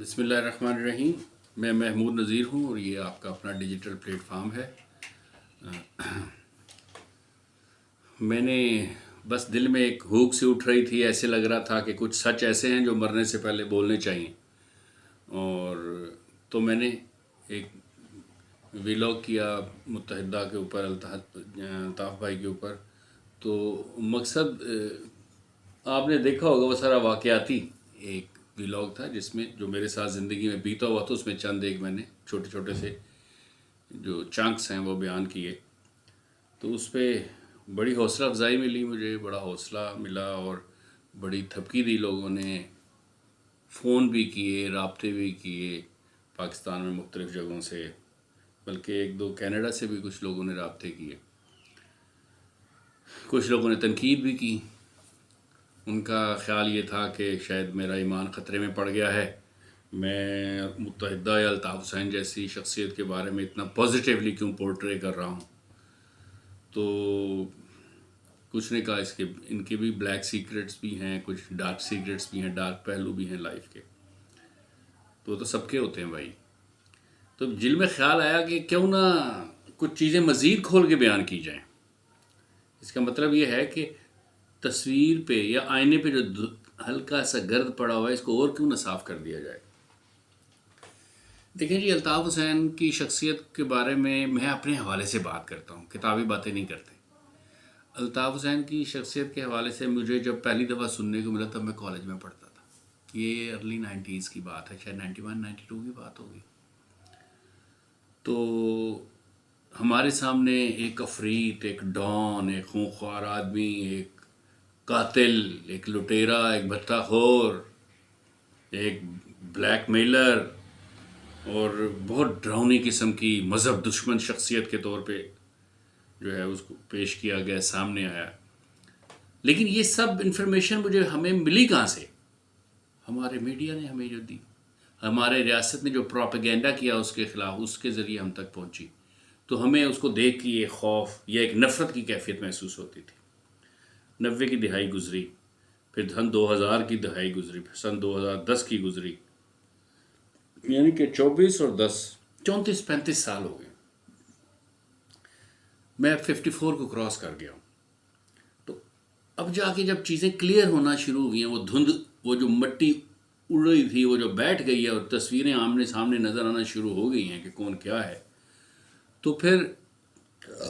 बिस्मिल्लाहिर्रहमानिर्रहीम। मैं महमूद नज़ीर हूँ और ये आपका अपना डिजिटल प्लेटफार्म है। मैंने बस दिल में एक हुक सी उठ रही थी, ऐसे लग रहा था कि कुछ सच ऐसे हैं जो मरने से पहले बोलने चाहिए। और तो मैंने एक व्लॉग किया मुत्तहिदा के ऊपर, अल्ताफ़ भाई के ऊपर। तो मकसद आपने देखा होगा वो सारा वाक़याती एक व्लॉग था जिसमें जो मेरे साथ ज़िंदगी में बीता हुआ था उसमें चंद एक मैंने छोटे छोटे से जो चंक्स हैं वो बयान किए। तो उस पर बड़ी हौसला अफजाई मिली, मुझे बड़ा हौसला मिला और बड़ी थपकी दी लोगों ने। फ़ोन भी किए, राब्ते भी किए पाकिस्तान में मुख्तलिफ़ जगहों से, बल्कि एक दो कनाडा से भी कुछ लोगों ने राब्ते किए। कुछ लोगों ने तनकीद भी की। उनका ख़्याल ये था कि शायद मेरा ईमान ख़तरे में पड़ गया है, मैं मुत्तहिदा या अल्ताफ़ हुसैन जैसी शख्सियत के बारे में इतना पॉजिटिवली क्यों पोर्ट्रे कर रहा हूँ। तो कुछ ने कहा इसके इनके भी ब्लैक सीक्रेट्स भी हैं, कुछ डार्क सीक्रेट्स भी हैं, डार्क पहलू भी हैं लाइफ के। तो सबके होते हैं भाई। तो दिल में ख्याल आया कि क्यों ना कुछ चीज़ें मज़ीद खोल के बयान की जाएं। इसका मतलब ये है कि तस्वीर पे या आईने पे जो हल्का सा गर्द पड़ा हुआ है इसको और क्यों ना साफ़ कर दिया जाए। देखिए जी, अल्ताफ़ हुसैन की शख्सियत के बारे में मैं अपने हवाले से बात करता हूँ, किताबी बातें नहीं करते। अल्ताफ़ हुसैन की शख्सियत के हवाले से मुझे जब पहली दफ़ा सुनने को मिला तब मैं कॉलेज में पढ़ता था। ये अर्ली 90s की बात है, शायद 91 92 की बात होगी। तो हमारे सामने एक अफरीत, एक डॉन, एक खूंखार आदमी, एक कातिल, एक लुटेरा, एक भत्ताखोर, एक ब्लैकमेलर और बहुत डरावनी किस्म की मज़हब दुश्मन शख्सियत के तौर पे जो है उसको पेश किया गया, सामने आया। लेकिन ये सब इन्फॉर्मेशन मुझे हमें मिली कहाँ से? हमारे मीडिया ने हमें जो दी, हमारे रियासत ने जो प्रोपेगेंडा किया उसके ख़िलाफ़, उसके ज़रिए हम तक पहुँची। तो हमें उसको देख के ये खौफ या एक नफ़रत की कैफियत महसूस होती थी। 90 की दिहाई गुजरी, फिर सन 2000 की दिहाई गुजरी, फिर सन 2010 की गुजरी, यानी कि 24 और 10 34-35 साल हो गए। मैं 54 को क्रॉस कर गया हूँ। तो अब जाके जब चीज़ें क्लियर होना शुरू हुई हैं, वो धुंध, वो जो मट्टी उड़ रही थी वो जो बैठ गई है और तस्वीरें आमने सामने नज़र आना शुरू हो गई हैं कि कौन क्या है। तो फिर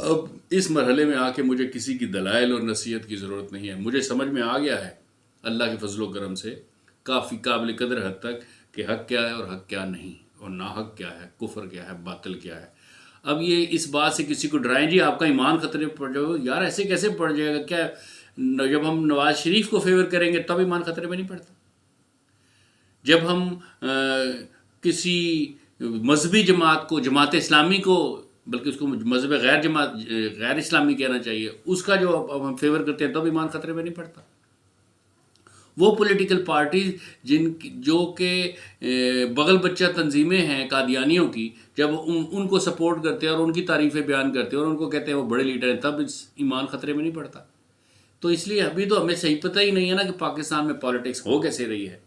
अब इस मरहले में आके मुझे किसी की दलाइल और नसीहत की ज़रूरत नहीं है। मुझे समझ में आ गया है अल्लाह के फजलो करम से काफ़ी काबिल कदर हद तक कि हक़ क्या है और हक़ क्या नहीं, और नाहक क्या है, कुफ्र क्या है, बातिल क्या है। अब ये इस बात से किसी को डराएं जी आपका ईमान ख़तरे में पड़ जाएगा, यार ऐसे कैसे पड़ जाएगा? क्या जब हम नवाज़ शरीफ को फेवर करेंगे तब ईमान ख़तरे में नहीं पड़ता? जब हम किसी मजहबी जमात को, जमात इस्लामी को, बल्कि उसको मजहब गैर इस्लामी कहना चाहिए, उसका जो अब हम फेवर करते हैं तब ईमान ख़तरे में नहीं पड़ता। वो पॉलिटिकल पार्टीज जो के बगल बच्चा तंजीमें हैं कादियानियों की, जब उनको सपोर्ट करते हैं और उनकी तारीफ़ें बयान करते हैं और उनको कहते हैं वो बड़े लीडर हैं, तब ईमान ख़तरे में नहीं पड़ता। तो इसलिए अभी तो हमें सही पता ही नहीं है ना कि पाकिस्तान में पॉलिटिक्स हो कैसे रही है,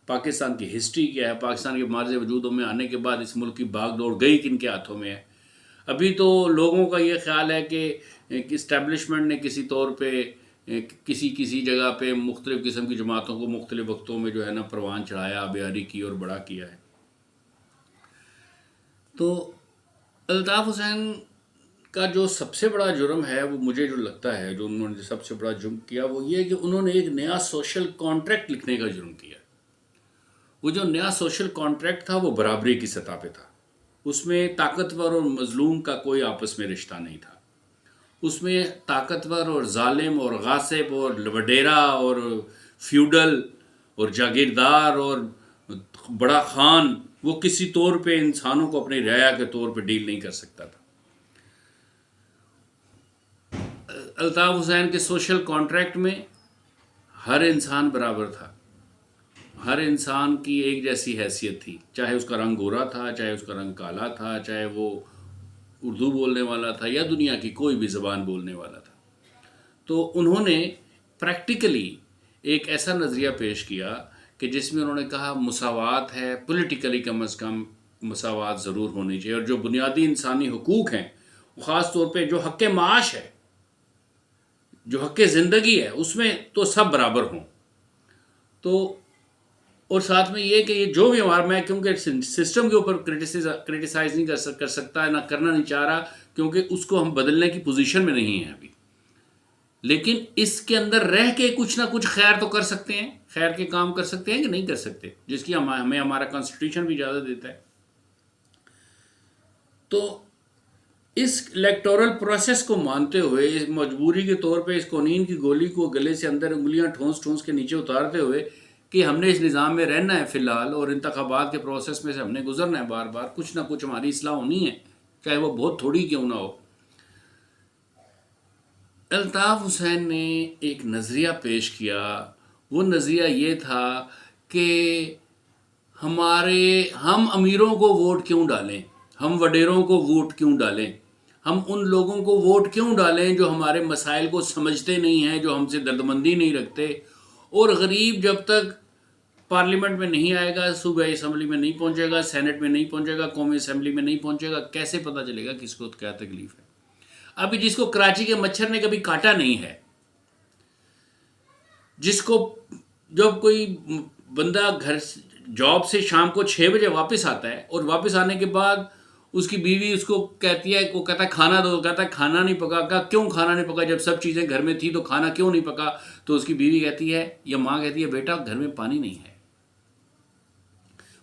पाकिस्तान की हिस्ट्री क्या है, पाकिस्तान के मार्ज वजूद में आने के बाद इस मुल्क की बागडोर गई किन के हाथों में है। अभी तो लोगों का ये ख्याल है कि इस्टेब्लिशमेंट ने किसी तौर पे किसी किसी जगह पे मुख्तलिफ़ किस्म की जमातों को मुख्तलिफ़ वक्तों में जो है ना परवान चढ़ाया, आबियारी की और बड़ा किया है। तो अल्ताफ़ हुसैन का जो सबसे बड़ा जुर्म है, वो मुझे जो लगता है जो उन्होंने सबसे बड़ा जुर्म किया वो ये है कि उन्होंने एक नया सोशल कॉन्ट्रैक्ट लिखने का जुर्म किया। वो जो नया सोशल कॉन्ट्रैक्ट था वो बराबरी की सतह पे था। उसमें ताकतवर और मजलूम का कोई आपस में रिश्ता नहीं था। उसमें ताकतवर और जालिम और गासिब और वडेरा और फ्यूडल और जागीरदार और बड़ा खान वो किसी तौर पे इंसानों को अपनी रियाया के तौर पे डील नहीं कर सकता था। अल्ताफ़ हुसैन के सोशल कॉन्ट्रैक्ट में हर इंसान बराबर था, हर इंसान की एक जैसी हैसियत थी, चाहे उसका रंग गोरा था, चाहे उसका रंग काला था, चाहे वो उर्दू बोलने वाला था या दुनिया की कोई भी ज़बान बोलने वाला था। तो उन्होंने प्रैक्टिकली एक ऐसा नज़रिया पेश किया कि जिसमें उन्होंने कहा मुसावात है, पॉलिटिकली कम अज़ कम मुसावात ज़रूर होनी चाहिए, और जो बुनियादी इंसानी हुकूक हैं, ख़ास तौर पे जो हक़ माश है, जो हक़ ज़िंदगी है, उसमें तो सब बराबर हों। तो और साथ में ये कि ये जो भी हमारा, मैं क्योंकि सिस्टम के ऊपर क्रिटिसाइज़ नहीं कर सकता, ना करना नहीं चाह रहा, क्योंकि उसको हम बदलने की पोजीशन में नहीं हैं अभी, लेकिन इसके अंदर रह के कुछ ना कुछ खैर तो कर सकते हैं, खैर के काम कर सकते हैं कि नहीं कर सकते, जिसकी हमें हमारा कॉन्स्टिट्यूशन भी इजाज़त देता है। तो इस इलेक्टोरल प्रोसेस को मानते हुए, इस मजबूरी के तौर पे इस कोनीन की गोली को गले से अंदर उंगलियां ठोंस ठोंस के नीचे उतारते हुए कि हमने इस निज़ाम में रहना है फ़िलहाल, और इंतखाबात के प्रोसेस में से हमने गुजरना है, बार बार कुछ ना कुछ हमारी इस्लाह होनी है, चाहे वो बहुत थोड़ी क्यों ना हो। अल्ताफ़ हुसैन ने एक नज़रिया पेश किया। वो नज़रिया ये था कि हम अमीरों को वोट क्यों डालें, हम वडेरों को वोट क्यों डालें, हम उन लोगों को वोट क्यों डालें जो हमारे मसाइल को समझते नहीं हैं, जो हमसे दर्दमंदी नहीं रखते, और गरीब जब तक पार्लियामेंट में नहीं आएगा, सूबाई असम्बली में नहीं पहुंचेगा, सेनेट में नहीं पहुंचेगा, कौमी असम्बली में नहीं पहुंचेगा, कैसे पता चलेगा किसको क्या तकलीफ है। अभी जिसको कराची के मच्छर ने कभी काटा नहीं है, जिसको जब कोई बंदा घर जॉब से शाम को 6 बजे वापस आता है, और वापस आने के बाद उसकी बीवी उसको कहती है, वो कहता है खाना दो, कहता है खाना नहीं पका। का क्यों खाना नहीं पका, जब सब चीज़ें घर में थी तो खाना क्यों नहीं पका? तो उसकी बीवी कहती है या माँ कहती है, बेटा घर में पानी नहीं है,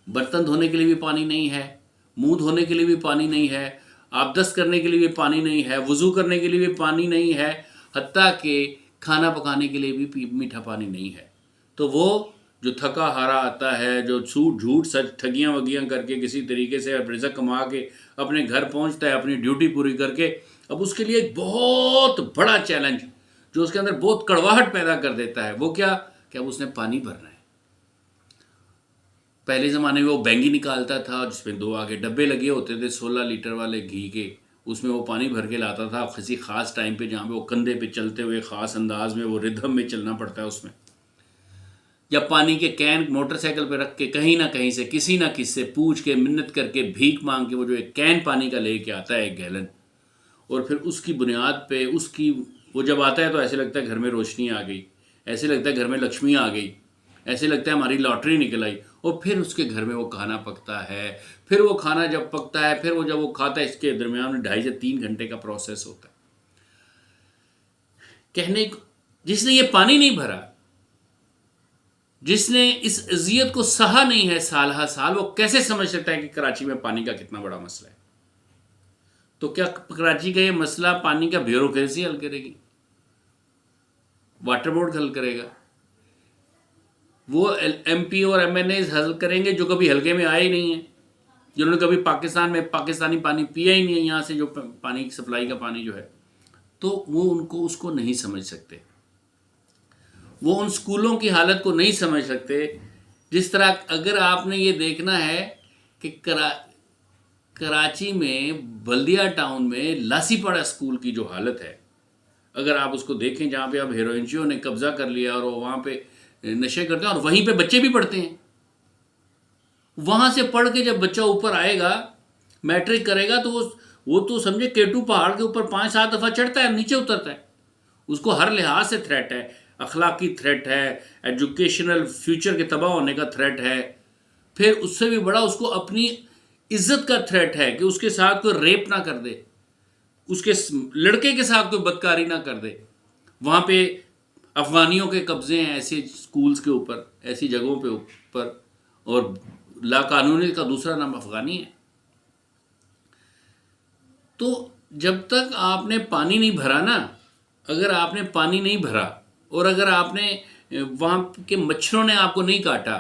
बर्तन धोने के लिए भी पानी नहीं है, मुंह धोने के लिए भी पानी नहीं है, आबदस्त करने के लिए भी पानी नहीं है, वज़ू करने के लिए भी पानी नहीं है, हत्ता कि खाना पकाने के लिए भी मीठा पानी नहीं है। तो वो जो थका हारा आता है, जो झूठ सच ठगियाँ वगियाँ करके किसी तरीके से रिज़्क़ कमा के अपने घर पहुंचता है अपनी ड्यूटी पूरी करके, अब उसके लिए एक बहुत बड़ा चैलेंज जो उसके अंदर बहुत कड़वाहट पैदा कर देता है, वो क्या कि अब उसने पानी भरना है। पहले ज़माने में वो बैंगी निकालता था जिसमें 2 आगे डब्बे लगे होते थे 16 लीटर वाले घी के, उसमें वो पानी भर के लाता था किसी ख़ास टाइम पे, जहाँ पे वो कंधे पे चलते हुए ख़ास अंदाज में वो रिदम में चलना पड़ता है उसमें, या पानी के कैन मोटरसाइकिल पे रख के कहीं ना कहीं से किसी ना किसी से पूछ के मिन्नत करके भीख मांग के वो जो एक कैन पानी का लेके आता है 1 गैलन, और फिर उसकी बुनियाद पे उसकी वो जब आता है तो ऐसे लगता है घर में रोशनी आ गई, ऐसे लगता है घर में लक्ष्मी आ गई, ऐसे लगता है हमारी लॉटरी निकल आई। और फिर उसके घर में वो खाना पकता है, फिर वो खाना जब पकता है, फिर वो जब वो खाता है, इसके दरमियान में 2.5 से 3 घंटे का प्रोसेस होता है। कहने को जिसने ये पानी नहीं भरा, जिसने इस अजियत को सहा नहीं है साल हा साल, वो कैसे समझ सकता है कि कराची में पानी का कितना बड़ा मसला है? तो क्या कराची का ये मसला पानी का ब्यूरोक्रेसी हल करेगी, वाटर बोर्ड हल करेगा, वो MP और MNA हल करेंगे जो कभी हल्के में आए ही नहीं है, जिन्होंने कभी पाकिस्तान में पाकिस्तानी पानी पिया ही नहीं है, यहाँ से जो पानी की सप्लाई का पानी जो है, तो वो उनको उसको नहीं समझ सकते। वो उन स्कूलों की हालत को नहीं समझ सकते। जिस तरह अगर आपने ये देखना है कि कराची में बल्दिया टाउन में लासीपाड़ा स्कूल की जो हालत है, अगर आप उसको देखें, जहाँ पे अब हेरोइनचियों ने कब्जा कर लिया और वो वहाँ पे नशे करते हैं और वहीं पे बच्चे भी पढ़ते हैं, वहाँ से पढ़ के जब बच्चा ऊपर आएगा, मैट्रिक करेगा, तो वो तो समझे केटू पहाड़ के ऊपर 5-7 दफ़ा चढ़ता है, नीचे उतरता है। उसको हर लिहाज से थ्रेट है, अखलाकी थ्रेट है, एजुकेशनल फ्यूचर के तबाह होने का थ्रेट है, फिर उससे भी बड़ा उसको अपनी इज्जत का थ्रेट है कि उसके साथ कोई रेप ना कर दे, उसके लड़के के साथ कोई बदकारी ना कर दे। वहाँ पे अफगानियों के कब्जे हैं ऐसे स्कूल्स के ऊपर, ऐसी जगहों पे ऊपर, और लाकानूनी का दूसरा नाम अफगानी है। तो जब तक आपने पानी नहीं भरा ना, अगर आपने पानी नहीं भरा और अगर आपने वहाँ के मच्छरों ने आपको नहीं काटा,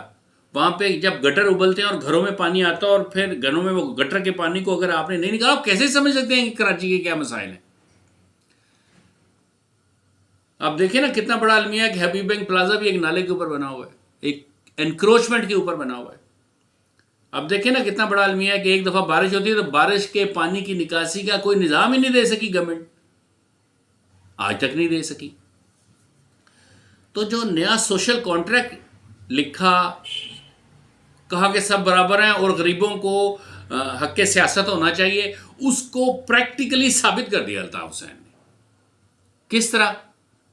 वहाँ पे जब गटर उबलते हैं और घरों में पानी आता है और फिर घरों में वो गटर के पानी को अगर आपने नहीं निकाला, आप कैसे समझ सकते हैं कि कराची के क्या मसाइल हैं? आप देखें ना कितना बड़ा अलमिया है कि हबीब बैंक प्लाजा भी एक नाले के ऊपर बना हुआ है, एक एनक्रोचमेंट के ऊपर बना हुआ है। अब देखें ना कितना बड़ा अलमिया है कि एक दफ़ा बारिश होती है तो बारिश के पानी की निकासी का कोई निज़ाम ही नहीं दे सकी गवर्नमेंट, आज तक नहीं दे सकी। तो जो नया सोशल कॉन्ट्रैक्ट लिखा, कहा कि सब बराबर हैं और गरीबों को हक के सियासत होना चाहिए, उसको प्रैक्टिकली साबित कर दिया अल्ताफ हुसैन ने। किस तरह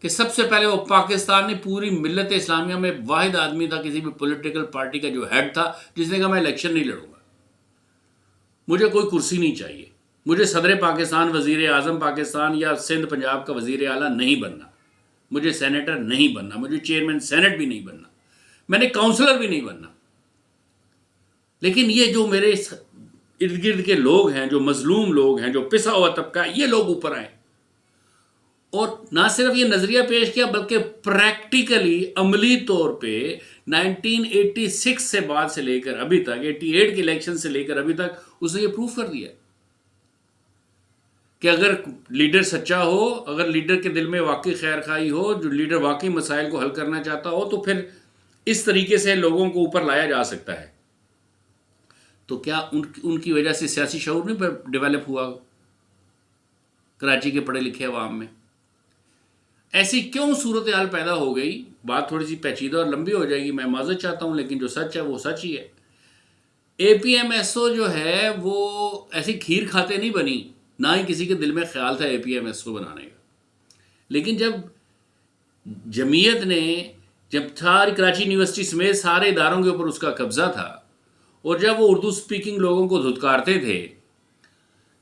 कि सबसे पहले वो पाकिस्तान ने पूरी मिल्लत इस्लामिया में वाहिद आदमी था, किसी भी पॉलिटिकल पार्टी का जो हेड था, जिसने कहा मैं इलेक्शन नहीं लड़ूंगा, मुझे कोई कुर्सी नहीं चाहिए, मुझे सदर पाकिस्तान, वजीर आज़म पाकिस्तान या सिंध पंजाब का वजीर आला नहीं बनना, मुझे सेनेटर नहीं बनना, मुझे चेयरमैन सेनेट भी नहीं बनना, मैंने काउंसलर भी नहीं बनना। लेकिन ये जो मेरे इर्द गिर्द के लोग हैं, जो मजलूम लोग हैं, जो पिसा हुआ तबका, ये लोग ऊपर आए और ना सिर्फ ये नजरिया पेश किया बल्कि प्रैक्टिकली अमली तौर पे 1986 से बाद से लेकर अभी तक, 88 के इलेक्शन से लेकर अभी तक उसने ये प्रूफ कर दिया कि अगर लीडर सच्चा हो, अगर लीडर के दिल में वाकई खैर खाई हो, जो लीडर वाकई मसाइल को हल करना चाहता हो, तो फिर इस तरीके से लोगों को ऊपर लाया जा सकता है। तो क्या उनकी वजह से सियासी शऊर नहीं डेवलप हुआ कराची के पढ़े लिखे अवाम में? ऐसी क्यों सूरत हाल पैदा हो गई? बात थोड़ी सी पेचीदा और लंबी हो जाएगी, मैं माजरत चाहता हूँ, लेकिन जो सच है वो सच ही है। APMSO जो है वो ऐसी खीर खाते नहीं बनी, ना ही किसी के दिल में ख्याल था APMSO बनाने का। लेकिन जब जमीयत ने, जब सारी कराची यूनिवर्सिटी समेत सारे इदारों के ऊपर उसका कब्जा था, और जब वो उर्दू स्पीकिंग लोगों को धुतकारते थे,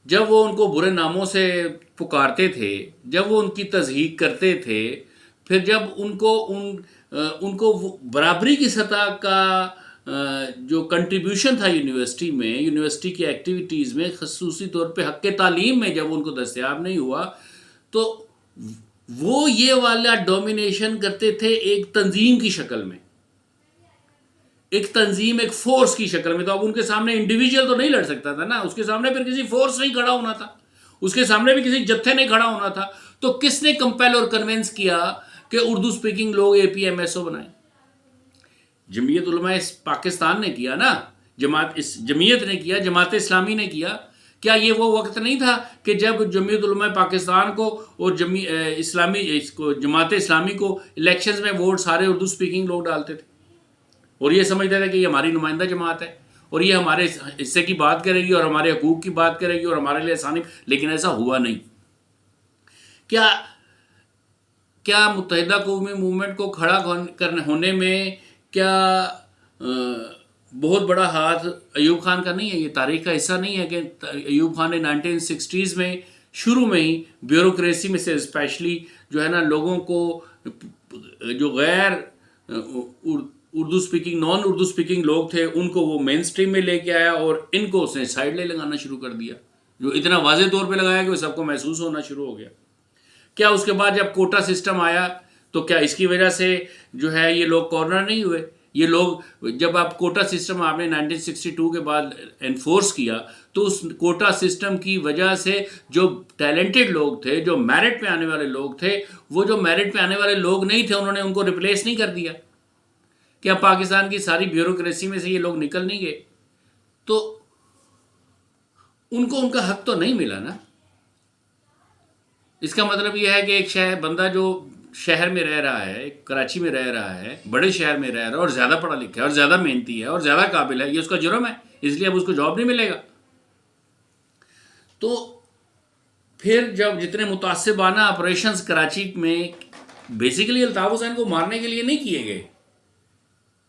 जब वो उनको बुरे नामों से पुकारते थे, जब वो उनकी तज़हीक करते थे, फिर जब उनको बराबरी की सतह का जो कंट्रीब्यूशन था यूनिवर्सिटी में, यूनिवर्सिटी की एक्टिविटीज़ में, खसूसी तौर पे हक़ तालीम में जब उनको दस्तयाब नहीं हुआ, तो वो ये वाला डोमिनेशन करते थे एक तंजीम की शक्ल में, एक तंजीम, एक फोर्स की शक्ल में। तो अब उनके सामने इंडिविजुअल तो नहीं लड़ सकता था ना, उसके सामने फिर किसी फोर्स नहीं खड़ा होना था, उसके सामने भी किसी जत्थे नहीं खड़ा होना था। तो किसने कंपेल और कन्विंस किया कि उर्दू स्पीकिंग लोग APMSO बनाए? जमीयत उलमा पाकिस्तान ने किया ना, जमीयत ने किया, जमात इस्लामी ने किया। क्या ये वो वक्त नहीं था कि जब जमीयत उलमा पाकिस्तान को और जमात इस्लामी को इलेक्शंस में वोट सारे उर्दू स्पीकिंग लोग डालते थे और ये समझते थे कि ये हमारी नुमाइंदा जमात है और ये हमारे हिस्से की बात करेगी और हमारे हकूक़ की बात करेगी और हमारे लिए आसानी? लेकिन ऐसा हुआ नहीं। क्या मुत्तहिदा कौमी मूवमेंट को खड़ा होने में क्या बहुत बड़ा हाथ अयूब खान का नहीं है? ये तारीख का हिस्सा नहीं है कि अयूब खान ने 1960s में शुरू में ही ब्यूरोक्रेसी में से स्पेशली जो है ना, लोगों को जो गैर Urdu speaking, non Urdu speaking लोग थे, उनको वो मेन स्ट्रीम में लेके आया और इनको उसने साइड ले लगाना शुरू कर दिया, जो इतना वाज़ेह तौर पे लगाया कि वो सबको महसूस होना शुरू हो गया। क्या उसके बाद जब कोटा सिस्टम आया तो क्या इसकी वजह से जो है ये लोग कॉर्नर नहीं हुए? ये लोग, जब आप कोटा सिस्टम आपने 1962 के बाद एनफोर्स किया, तो उस कोटा सिस्टम की वजह से जो टैलेंटेड लोग थे, जो मेरिट पे आने वाले लोग थे, वो जो मेरिट पे आने वाले लोग नहीं थे, उन्होंने उनको रिप्लेस नहीं कर दिया। क्या पाकिस्तान की सारी ब्यूरोक्रेसी में से ये लोग निकल नहीं गए? तो उनको उनका हक तो नहीं मिला ना। इसका मतलब यह है कि एक बंदा जो शहर में रह रहा है, कराची में रह रहा है, बड़े शहर में रह रहा है और ज़्यादा पढ़ा लिखा है और ज़्यादा मेहनती है और ज़्यादा काबिल है, ये उसका जुर्म है, इसलिए अब उसको जॉब नहीं मिलेगा। तो फिर जब जितने मुतासिबाना ऑपरेशंस कराची में बेसिकली अल्ताफ हुसैन को मारने के लिए नहीं किए गए,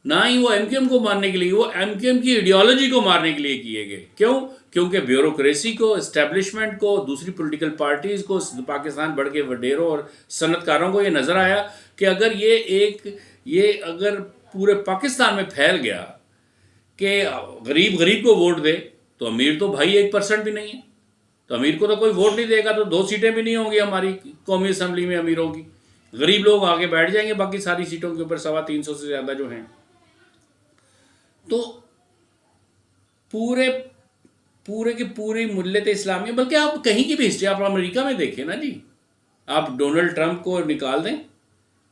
ना ही वो MQM को मारने के लिए, वो MQM की आइडियोलॉजी को मारने के लिए किए गए। क्यों? क्योंकि ब्यूरोक्रेसी को, इस्टेब्लिशमेंट को, दूसरी पॉलिटिकल पार्टीज़ को, पाकिस्तान बढ़ के वडेरों और सनतकारों को ये नज़र आया कि अगर ये अगर पूरे पाकिस्तान में फैल गया कि गरीब को वोट दे, तो अमीर तो भाई 1% भी नहीं है, तो अमीर को तो कोई वोट नहीं देगा, तो 2 सीटें भी नहीं होंगी हमारी कौमी असम्बली में अमीरों की। गरीब लोग आगे बैठ जाएंगे बाकी सारी सीटों के ऊपर, 325 से ज़्यादा जो हैं। तो पूरे की पूरी मिल्लत इस्लामी, बल्कि आप कहीं की भी हिस्ट्री, आप अमेरिका में देखें ना जी, आप डोनाल्ड ट्रंप को निकाल दें,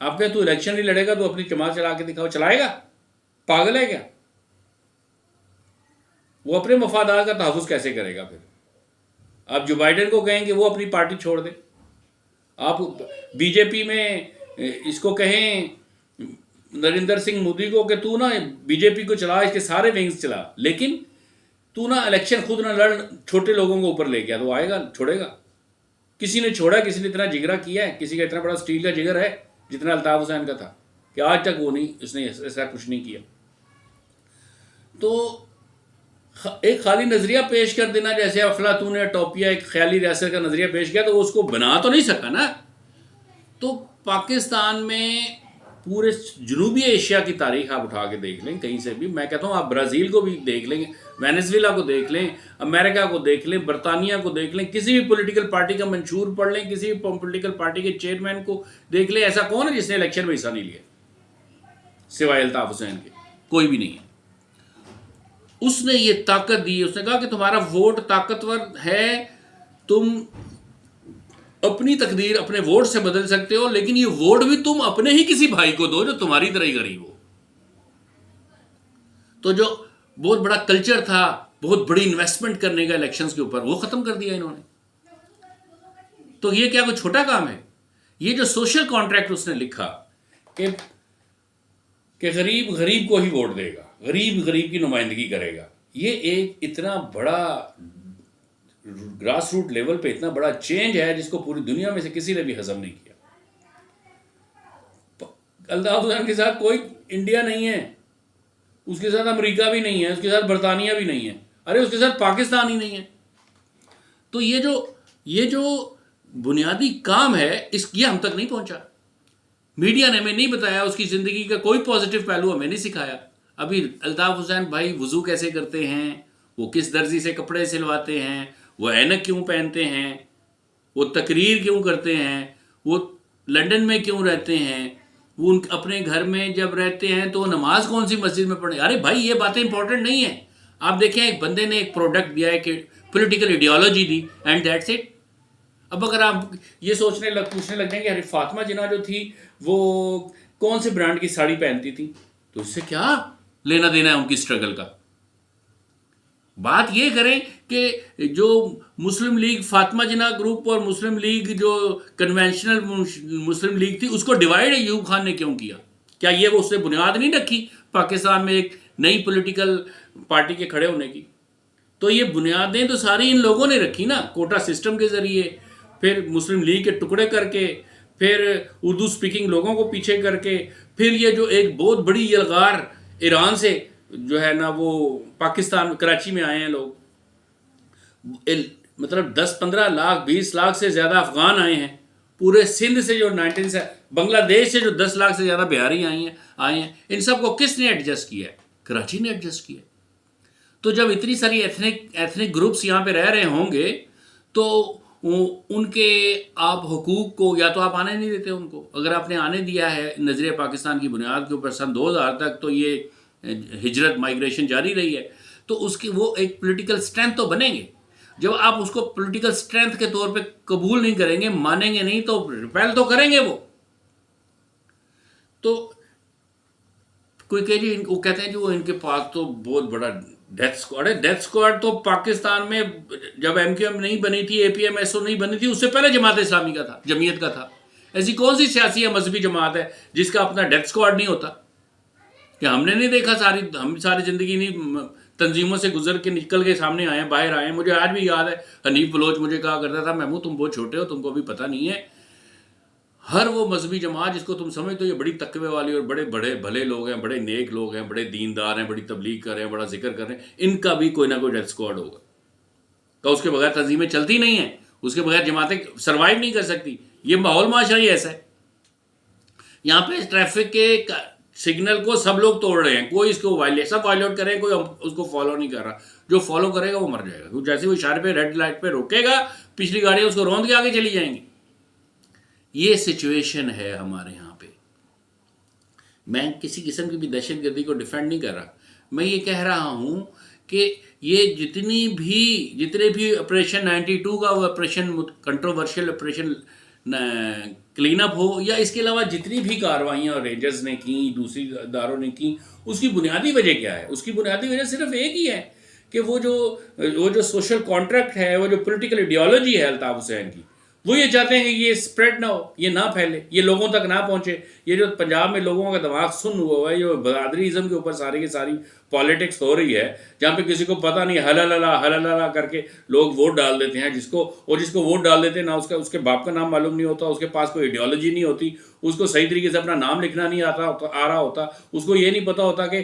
आप कहें तू इलेक्शन नहीं लड़ेगा तो अपनी जमात चला के दिखाओ, चलाएगा? पागल है क्या? वो अपने मफादात का तहफ़्फ़ुज़ कैसे करेगा? फिर आप जो बाइडेन को कहें कि वो अपनी पार्टी छोड़ दे, आप बीजेपी में इसको कहें नरेंद्र सिंह मोदी को कि तू ना बीजेपी को चला, इसके सारे विंग्स चला, लेकिन तू ना इलेक्शन खुद ना लड़, छोटे लोगों को ऊपर लेके आ, तो आएगा, छोड़ेगा? किसी ने छोड़ा, किसी ने इतना जिगरा किया है? किसी का इतना बड़ा स्टील का जिगर है जितना अल्ताफ हुसैन का था कि आज तक वो नहीं, उसने ऐसा कुछ नहीं किया। तो एक खाली नजरिया पेश कर देना, जैसे अफलातून या टोपिया एक ख्याली रियासत का नजरिया पेश किया, तो उसको बना तो नहीं सका ना। तो पाकिस्तान में पूरे जनूबी एशिया की तारीख आप उठा के देख लें कहीं से भी, मैं कहता हूँ आप ब्राज़ील को भी देख लेंगे, वेनेजुएला को देख लें, अमेरिका को देख लें, बरतानिया को देख लें, किसी भी पॉलिटिकल पार्टी का मंशूर पढ़ लें, किसी भी पॉलिटिकल पार्टी के चेयरमैन को देख लें, ऐसा कौन है जिसने इलेक्शन में हिस्सा नहीं लिया सिवाय अल्ताफ हुसैन के? कोई भी नहीं है। उसने ये ताकत दी, उसने कहा कि तुम्हारा वोट ताकतवर है, तुम अपनी तकदीर अपने वोट से बदल सकते हो, लेकिन ये वोट भी तुम अपने ही किसी भाई को दो जो तुम्हारी तरह ही गरीब हो। तो जो बहुत बड़ा कल्चर था बहुत बड़ी इन्वेस्टमेंट करने का इलेक्शंस के ऊपर, वो खत्म कर दिया इन्होंने। तो ये क्या कोई छोटा काम है? ये जो सोशल कॉन्ट्रैक्ट उसने लिखा कि गरीब गरीब को ही वोट देगा, गरीब गरीब की नुमाइंदगी करेगा, ये एक इतना बड़ा ग्रास रूट लेवल पे इतना बड़ा चेंज है जिसको पूरी दुनिया में से किसी ने भी हजम नहीं किया। अल्ताफ हुसैन के साथ कोई इंडिया नहीं है, उसके साथ अमेरिका भी नहीं है, उसके साथ बरतानिया भी नहीं है, अरे उसके साथ पाकिस्तान ही नहीं है। तो ये जो बुनियादी काम है ये हम तक नहीं पहुंचा। मीडिया ने हमें नहीं बताया, उसकी ज़िंदगी का कोई पॉजिटिव पहलू हमें नहीं सिखाया। अभी अल्ताफ हुसैन भाई वज़ू कैसे करते हैं, वो किस दर्जी से कपड़े सिलवाते हैं, वो ऐनक क्यों पहनते हैं, वो तकरीर क्यों करते हैं, वो लंदन में क्यों रहते हैं, वो अपने घर में जब रहते हैं तो नमाज कौन सी मस्जिद में पढ़े। अरे भाई ये बातें इंपॉर्टेंट नहीं है। आप देखें एक बंदे ने एक प्रोडक्ट दिया है कि political ideology the and that's it. अब अगर आप ये पूछने लग जाएंगे अरे फातिमा जिन्ना जो थी वो कौन से ब्रांड की साड़ी पहनती थी, तो इससे क्या लेना देना है उनकी स्ट्रगल का। बात ये करें कि जो मुस्लिम लीग फातिमा जिन्ना ग्रुप और मुस्लिम लीग जो कन्वेंशनल मुस्लिम लीग थी उसको डिवाइड अयूब खान ने क्यों किया? क्या ये वो उसने बुनियाद नहीं रखी पाकिस्तान में एक नई पॉलिटिकल पार्टी के खड़े होने की? तो ये बुनियादें तो सारी इन लोगों ने रखी ना, कोटा सिस्टम के ज़रिए, फिर मुस्लिम लीग के टुकड़े करके, फिर उर्दू स्पीकिंग लोगों को पीछे करके, फिर ये जो एक बहुत बड़ी यलगार ईरान से जो है ना वो पाकिस्तान कराची में आए हैं लोग, मतलब 10-15 लाख 20 लाख से ज़्यादा अफगान आए हैं पूरे सिंध से, जो 19 से बांग्लादेश से जो 10 लाख से ज़्यादा बिहारी आए हैं। इन सब को किसने एडजस्ट किया है? कराची ने एडजस्ट किया। तो जब इतनी सारी एथनिक ग्रुप्स यहाँ पे रह रहे होंगे तो उनके आप हुकूक को या तो आप आने नहीं देते उनको। अगर आपने आने दिया है नज़रिया पाकिस्तान की बुनियाद के ऊपर सन 2000 तक, तो ये हिजरत माइग्रेशन जारी रही है, तो उसकी वो एक पॉलिटिकल स्ट्रेंथ तो बनेंगे। जब आप उसको पॉलिटिकल स्ट्रेंथ के तौर पे कबूल नहीं करेंगे, मानेंगे नहीं, तो रिपेल तो करेंगे वो। तो कोई कहे जी वो कहते हैं जी वो इनके पास तो बहुत बड़ा डेथ स्क्वाड है। डेथ स्क्वाड तो पाकिस्तान में जब एमक्यूएम नहीं बनी थी, एपीएमएसओ नहीं बनी थी, उससे पहले जमात इस्लामी का था, जमीयत का था। ऐसी कौन सी सियासी या मजहबी जमात है जिसका अपना डेथ स्क्वाड नहीं होता? कि हमने नहीं देखा? हम सारी ज़िंदगी नहीं तंजीमों से गुजर के निकल के सामने आए, बाहर आए। मुझे आज भी याद है हनीफ बलोच मुझे कहा करता था, महमूद तुम बहुत छोटे हो, तुमको भी पता नहीं है, हर वो मजहबी जमात जिसको तुम समझते हो ये बड़ी तकवे वाली और बड़े बड़े भले लोग हैं, बड़े नेक लोग हैं, बड़े दीनदार हैं, बड़ी तबलीग कर रहे हैं, बड़ा जिक्र कर रहे हैं, इनका भी कोई ना कोई डेथ स्क्वाड होगा। तो उसके बगैर तंजीमें चलती नहीं हैं, उसके बगैर जमातें सर्वाइव नहीं कर सकती। ये माहौल माशरा ही ऐसा है। यहाँ पे ट्रैफिक के सिग्नल को सब लोग तोड़ रहे हैं, कोई इसको सब वायलेट करें, कोई उसको फॉलो नहीं कर रहा। जो फॉलो करेगा वो मर जाएगा, क्योंकि जैसे वो इशारे पे रेड लाइट पे रोकेगा, पिछली गाड़ियाँ उसको रौंद के आगे चली जाएंगी। ये सिचुएशन है हमारे यहाँ पे। मैं किसी किस्म की भी दहशतगर्दी को डिफेंड नहीं कर रहा, मैं ये कह रहा हूँ कि ये जितने भी ऑपरेशन 92 का operation, controversial operation clean up हो, या इसके अलावा जितनी भी कार्रवाइयाँ रेंजर्स ने की, दूसरी इदारों ने की, उसकी बुनियादी वजह क्या है? उसकी बुनियादी वजह सिर्फ एक ही है कि वो जो सोशल कॉन्ट्रैक्ट है, वो जो पॉलिटिकल आइडियोलॉजी है अल्ताफ हुसैन की, वो ये चाहते हैं कि ये स्प्रेड ना हो, ये ना फैले, ये लोगों तक ना पहुंचे। ये जो पंजाब में लोगों का दिमाग सुन्न हुआ है, जो बरादरीज़म के ऊपर सारी की सारी पॉलिटिक्स हो रही है, जहाँ पे किसी को पता नहीं, हला करके लोग वोट डाल देते हैं जिसको वोट डाल देते हैं ना, उसके बाप का नाम मालूम नहीं होता, उसके पास कोई आइडियोलॉजी नहीं होती, उसको सही तरीके से अपना नाम लिखना नहीं आ रहा होता, उसको ये नहीं पता होता कि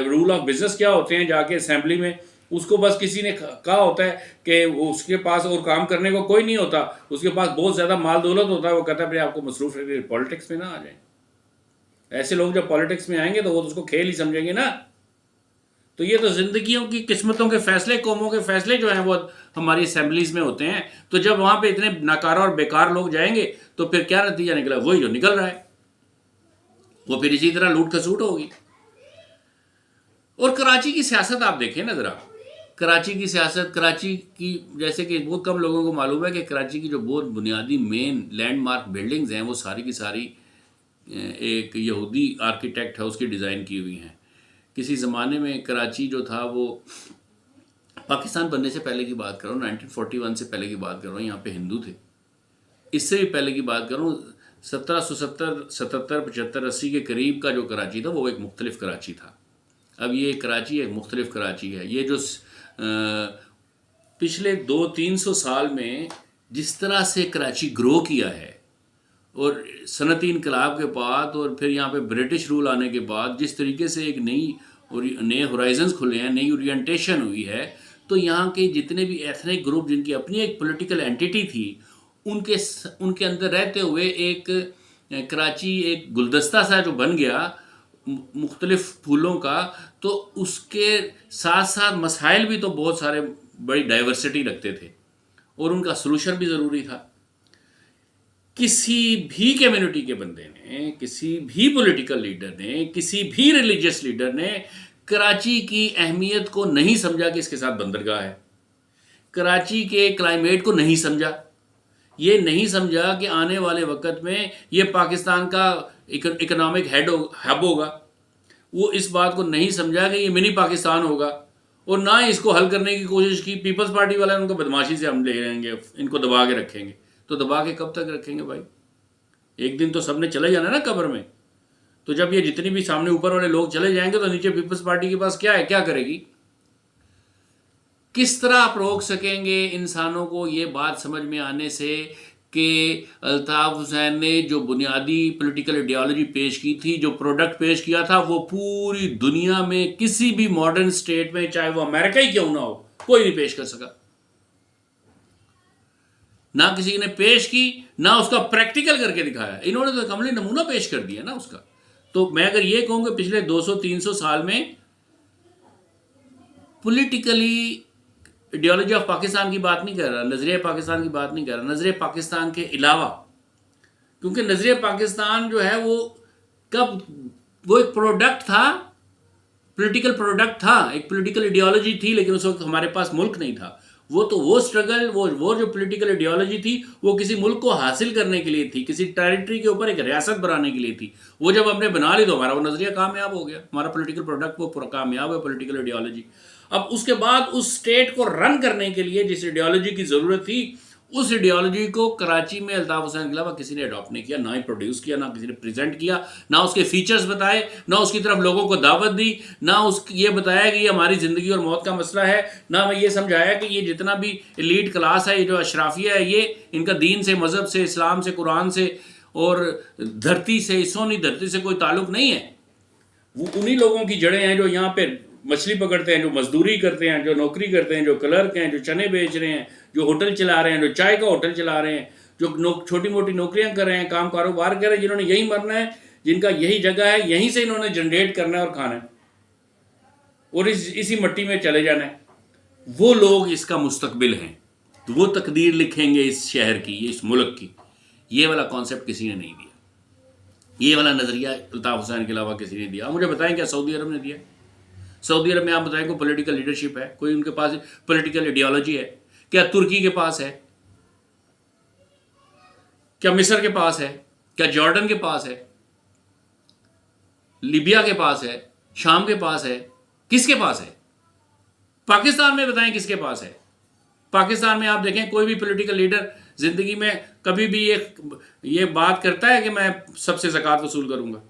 रूल ऑफ बिजनेस क्या होते हैं। जाके असेंबली में उसको बस किसी ने कहा होता है कि उसके पास और काम करने को कोई नहीं होता, उसके पास बहुत ज़्यादा माल दौलत होता है, वो कहता है भाई आपको मसरूफ है, पॉलिटिक्स में ना आ जाए। ऐसे लोग जब पॉलिटिक्स में आएंगे तो वो उसको खेल ही समझेंगे ना। तो ये तो जिंदगियों की किस्मतों के फैसले, कौमों के फैसले जो हैं वो हमारी असेंबलीज में होते हैं। तो जब वहाँ पे इतने नाकारा और बेकार लोग जाएंगे तो फिर क्या नतीजा निकला? वही जो निकल रहा है, वो फिर इसी तरह लूट खसूट होगी। और कराची की सियासत आप देखें ना ज़रा, कराची की सियासत, कराची की, जैसे कि बहुत कम लोगों को मालूम है कि कराची की जो बहुत बुनियादी मेन लैंडमार्क बिल्डिंग्स हैं वो सारी की सारी एक यहूदी आर्किटेक्ट है उसकी डिज़ाइन की हुई हैं। किसी ज़माने में कराची जो था वो, पाकिस्तान बनने से पहले की बात कर रहा हूँ, 1941 से पहले की बात कर रहा हूँ, यहाँ पे हिंदू थे। इससे भी पहले की बात कर रहा हूँ, 1770, 77, 75, 80 के करीब का जो कराची था वो एक मुख्तलिफ कराची था। अब ये कराची एक मुख्तलिफ कराची है। ये जो पिछले 200-300 साल में जिस तरह से कराची ग्रो किया है, और सनती इनकलाब के बाद और फिर यहाँ पे ब्रिटिश रूल आने के बाद जिस तरीके से एक नए होराइजन्स खुले हैं, नई ओरिएंटेशन हुई है, तो यहाँ के जितने भी एथनिक ग्रुप जिनकी अपनी एक पॉलिटिकल एंटिटी थी, उनके अंदर रहते हुए एक कराची एक गुलदस्ता सा जो बन गया मुख्तलिफ फूलों का। तो उसके साथ साथ मसाइल भी तो बहुत सारे, बड़ी डाइवर्सिटी रखते थे और उनका सलूशन भी ज़रूरी था। किसी भी कम्युनिटी के बंदे ने, किसी भी पॉलिटिकल लीडर ने, किसी भी रिलीजियस लीडर ने कराची की अहमियत को नहीं समझा कि इसके साथ बंदरगाह है, कराची के क्लाइमेट को नहीं समझा, ये नहीं समझा कि आने वाले वक्त में ये पाकिस्तान का इकोनॉमिक हब होगा, वो इस बात को नहीं समझा कि ये मिनी पाकिस्तान होगा, और ना ही इसको हल करने की कोशिश की। पीपल्स पार्टी वाले उनको बदमाशी से हम ले लेंगे, इनको दबा के रखेंगे। तो दबा के कब तक रखेंगे भाई? एक दिन तो सबने चले जाना ना कब्र में। तो जब ये जितनी भी सामने ऊपर वाले लोग चले जाएंगे तो नीचे पीपल्स पार्टी के पास क्या है, क्या करेगी? किस तरह आप रोक सकेंगे इंसानों को ये बात समझ में आने से कि अल्ताफ़ हुसैन ने जो बुनियादी पॉलिटिकल आइडियोलॉजी पेश की थी, जो प्रोडक्ट पेश किया था, वो पूरी दुनिया में किसी भी मॉडर्न स्टेट में, चाहे वो अमेरिका ही क्यों ना हो, कोई नहीं पेश कर सका। ना किसी ने पेश की, ना उसका प्रैक्टिकल करके दिखाया। इन्होंने तो कमली नमूना पेश कर दिया ना उसका। तो मैं अगर ये कहूँ कि पिछले 200-300 साल में पॉलिटिकली आइडियोलॉजी ऑफ पाकिस्तान की बात नहीं कर रहा, नज़रिया पाकिस्तान की बात नहीं कर रहा, नज़रिया पाकिस्तान के अलावा, क्योंकि नज़रिया पाकिस्तान जो है वो एक प्रोडक्ट था, पॉलिटिकल प्रोडक्ट था, एक पॉलिटिकल आइडियोलॉजी थी, लेकिन उस वक्त हमारे पास मुल्क नहीं था। वो स्ट्रगल, वो जो पॉलिटिकल आइडियोलॉजी थी वो किसी मुल्क को हासिल करने के लिए थी, किसी टेरिटरी के ऊपर एक रियासत बनाने के लिए थी। वो जब हमने बना ली तो हमारा वो नज़रिया कामयाब हो गया, हमारा पॉलिटिकल प्रोडक्ट वो पूरा कामयाब है, पॉलिटिकल आइडियोलॉजी। अब उसके बाद उस स्टेट को रन करने के लिए जिस आइडियोलॉजी की ज़रूरत थी, उस आइडियोलॉजी को कराची में अल्ताफ़ हुसैन के अलावा किसी ने अडॉप्ट नहीं किया, ना ही प्रोड्यूस किया, ना किसी ने प्रेजेंट किया, ना उसके फीचर्स बताए, ना उसकी तरफ लोगों को दावत दी, ना ये बताया कि ये हमारी ज़िंदगी और मौत का मसला है, ना मैं ये समझाया कि ये जितना भी एलीट क्लास है, ये जो अशराफिया है, ये इनका दीन से, मज़हब से, इस्लाम से, कुरान से और धरती से, सोनी धरती से कोई ताल्लुक़ नहीं है। वो उन्हीं लोगों की जड़ें हैं जो यहाँ पे मछली पकड़ते हैं, जो मजदूरी करते हैं, जो नौकरी करते हैं, जो क्लर्क हैं, जो चने बेच रहे हैं, जो होटल चला रहे हैं, जो चाय का होटल चला रहे हैं, जो छोटी मोटी नौकरियां कर रहे हैं, काम कारोबार कर रहे हैं, जिन्होंने यही मरना है, जिनका यही जगह है, यहीं से इन्होंने जनरेट करना है और खाना है और इसी मिट्टी में चले जाना है। वो लोग इसका मुस्तकबिल हैं, तो वो तकदीर लिखेंगे इस शहर की, इस मुल्क की। ये वाला कॉन्सेप्ट किसी ने नहीं दिया, ये वाला नज़रिया अल्ताफ़ हुसैन के अलावा किसी ने दिया। मुझे बताएं क्या सऊदी अरब ने दिया? सऊदी अरब में आप बताएं कोई पॉलिटिकल लीडरशिप है, कोई उनके पास पॉलिटिकल आइडियोलॉजी है? क्या तुर्की के पास है? क्या मिस्र के पास है? क्या जॉर्डन के पास है? लीबिया के पास है? शाम के पास है? किसके पास है? पाकिस्तान में बताएं किसके पास है? पाकिस्तान में आप देखें कोई भी पॉलिटिकल लीडर ज़िंदगी में कभी भी ये बात करता है कि मैं सबसे ज़कात वसूल करूँगा?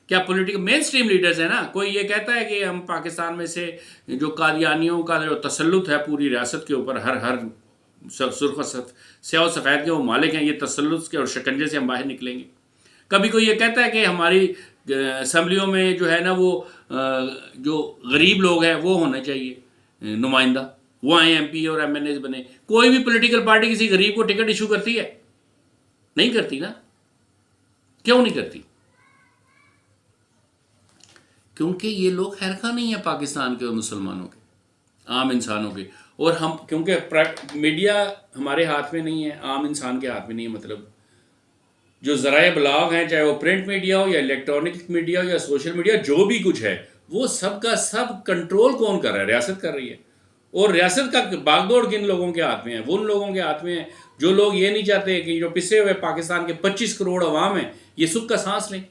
क्या पॉलिटिकल मेन स्ट्रीम लीडर्स है ना, कोई ये कहता है कि हम पाकिस्तान में से जो कादियानियों का जो तसल्लुत है पूरी रियासत के ऊपर, हर सुर्ख स्याह सफ़ेद के वो मालिक हैं, ये तसल्लुत के और शिकंजे से हम बाहर निकलेंगे? कभी कोई ये कहता है कि हमारी असम्बलियों में जो है ना वो जो गरीब लोग हैं वो होने चाहिए नुमाइंदा, वो आए MP और MNA बने? कोई भी पॉलिटिकल पार्टी किसी गरीब को टिकट इशू करती है? नहीं करती ना। क्यों नहीं करती? क्योंकि ये लोग खैरखा नहीं है पाकिस्तान के और मुसलमानों के, आम इंसानों के। और हम क्योंकि मीडिया हमारे हाथ में नहीं है, आम इंसान के हाथ में नहीं है। मतलब जो ज़राए ब्लाग हैं, चाहे वो प्रिंट मीडिया हो या इलेक्ट्रॉनिक मीडिया हो या सोशल मीडिया, जो भी कुछ है वो सब का सब कंट्रोल कौन कर रहा है? रियासत कर रही है। और रियासत का बागडोर किन लोगों के हाथ में है? वो उन लोगों के हाथ में है जो लोग ये नहीं चाहते कि जो पिसे हुए पाकिस्तान के 25 करोड़ अवाम हैं ये सुख का सांस लें।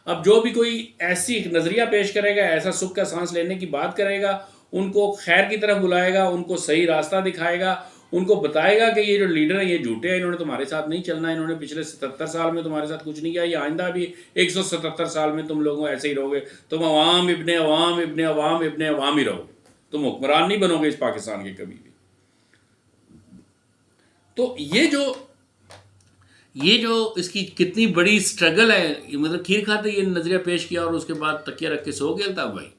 अब जो भी कोई ऐसी नज़रिया पेश करेगा, ऐसा सुख का सांस लेने की बात करेगा, उनको खैर की तरफ बुलाएगा, उनको सही रास्ता दिखाएगा, उनको बताएगा कि ये जो लीडर हैं ये झूठे हैं, इन्होंने तुम्हारे साथ नहीं चलना, इन्होंने पिछले 77 साल में तुम्हारे साथ कुछ नहीं किया, ये आइंदा भी 177 साल में तुम लोगों ऐसे ही रहोगे, तुम अवाम इब्ने अवाम इब्ने अवाम इब्ने अवाम ही रहोगे, तुम हुक्मरान नहीं बनोगे इस पाकिस्तान के कभी भी। तो ये जो इसकी कितनी बड़ी स्ट्रगल है, मतलब खीर खाते ये नज़रिया पेश किया और उसके बाद तकिया रख के सो गए अल्ताफ़ भाई।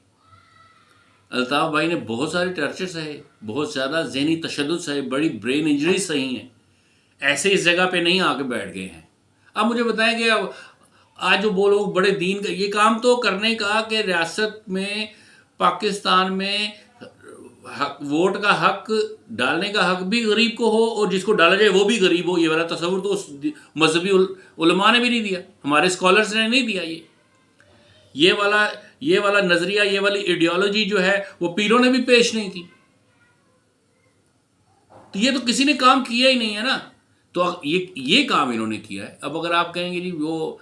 अल्ताफ़ भाई ने बहुत सारे टर्चर सहे, बहुत ज़्यादा ज़हनी तशद्दुद सहे, बड़ी ब्रेन इंजरी सही हैं, ऐसे इस जगह पे नहीं आके बैठ गए हैं। अब मुझे बताएं कि अब आज जो वो लोग बड़े दीन का ये काम तो करने का कि रियासत में पाकिस्तान में वोट का हक डालने का हक भी गरीब को हो और जिसको डाला जाए वो भी गरीब हो, ये वाला तस्वुर तो मजहबी उलमा ने भी नहीं दिया, हमारे स्कॉलर्स ने नहीं दिया। ये वाला नज़रिया, ये वाली आइडियोलॉजी जो है वो पीरों ने भी पेश नहीं की। तो ये तो किसी ने काम किया ही नहीं है ना। तो ये काम इन्होंने किया है। अब अगर आप कहेंगे जी वो